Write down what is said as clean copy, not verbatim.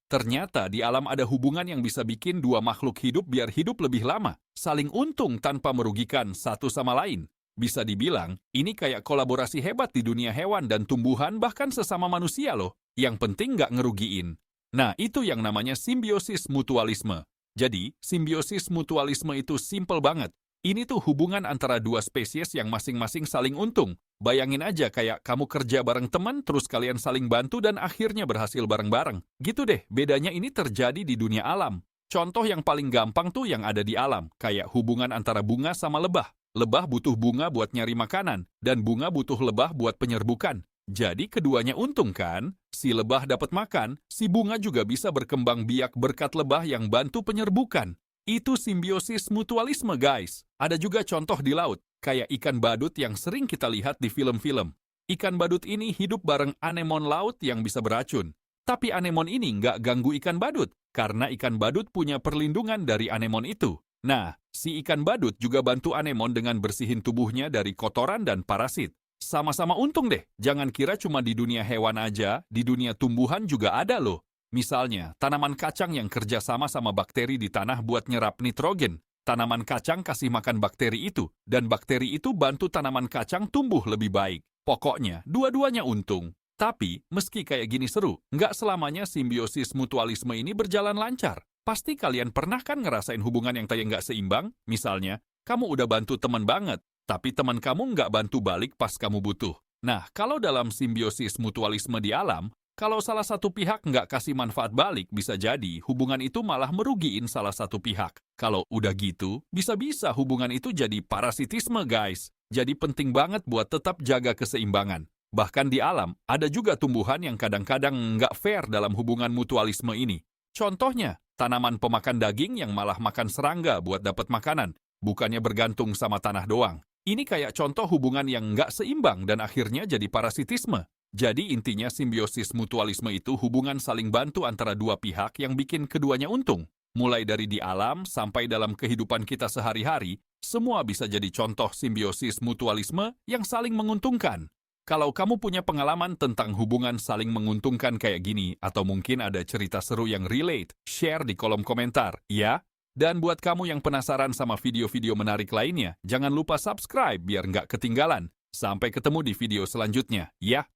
Ternyata di alam ada hubungan yang bisa bikin dua makhluk hidup biar hidup lebih lama, saling untung tanpa merugikan satu sama lain. Bisa dibilang, ini kayak kolaborasi hebat di dunia hewan dan tumbuhan bahkan sesama manusia loh. Yang penting nggak ngerugiin. Nah, itu yang namanya simbiosis mutualisme. Jadi, simbiosis mutualisme itu simple banget. Ini tuh hubungan antara dua spesies yang masing-masing saling untung. Bayangin aja kayak kamu kerja bareng teman, terus kalian saling bantu dan akhirnya berhasil bareng-bareng. Gitu deh, bedanya ini terjadi di dunia alam. Contoh yang paling gampang tuh yang ada di alam, kayak hubungan antara bunga sama lebah. Lebah butuh bunga buat nyari makanan, dan bunga butuh lebah buat penyerbukan. Jadi keduanya untung kan? Si lebah dapat makan, si bunga juga bisa berkembang biak berkat lebah yang bantu penyerbukan. Itu simbiosis mutualisme guys. Ada juga contoh di laut, kayak ikan badut yang sering kita lihat di film-film. Ikan badut ini hidup bareng anemon laut yang bisa beracun. Tapi anemon ini nggak ganggu ikan badut, karena ikan badut punya perlindungan dari anemon itu. Nah, si ikan badut juga bantu anemon dengan bersihin tubuhnya dari kotoran dan parasit. Sama-sama untung deh, jangan kira cuma di dunia hewan aja, di dunia tumbuhan juga ada loh. Misalnya, tanaman kacang yang kerja sama sama bakteri di tanah buat nyerap nitrogen. Tanaman kacang kasih makan bakteri itu, dan bakteri itu bantu tanaman kacang tumbuh lebih baik. Pokoknya, dua-duanya untung. Tapi, meski kayak gini seru, nggak selamanya simbiosis mutualisme ini berjalan lancar. Pasti kalian pernah kan ngerasain hubungan yang kayak nggak seimbang? Misalnya, kamu udah bantu teman banget, tapi teman kamu nggak bantu balik pas kamu butuh. Nah, kalau dalam simbiosis mutualisme di alam, kalau salah satu pihak nggak kasih manfaat balik, bisa jadi hubungan itu malah merugiin salah satu pihak. Kalau udah gitu, bisa-bisa hubungan itu jadi parasitisme, guys. Jadi penting banget buat tetap jaga keseimbangan. Bahkan di alam, ada juga tumbuhan yang kadang-kadang nggak fair dalam hubungan mutualisme ini. Contohnya, tanaman pemakan daging yang malah makan serangga buat dapat makanan, bukannya bergantung sama tanah doang. Ini kayak contoh hubungan yang nggak seimbang dan akhirnya jadi parasitisme. Jadi intinya simbiosis mutualisme itu hubungan saling bantu antara dua pihak yang bikin keduanya untung. Mulai dari di alam sampai dalam kehidupan kita sehari-hari, semua bisa jadi contoh simbiosis mutualisme yang saling menguntungkan. Kalau kamu punya pengalaman tentang hubungan saling menguntungkan kayak gini, atau mungkin ada cerita seru yang relate, share di kolom komentar, ya? Dan buat kamu yang penasaran sama video-video menarik lainnya, jangan lupa subscribe biar nggak ketinggalan. Sampai ketemu di video selanjutnya, ya!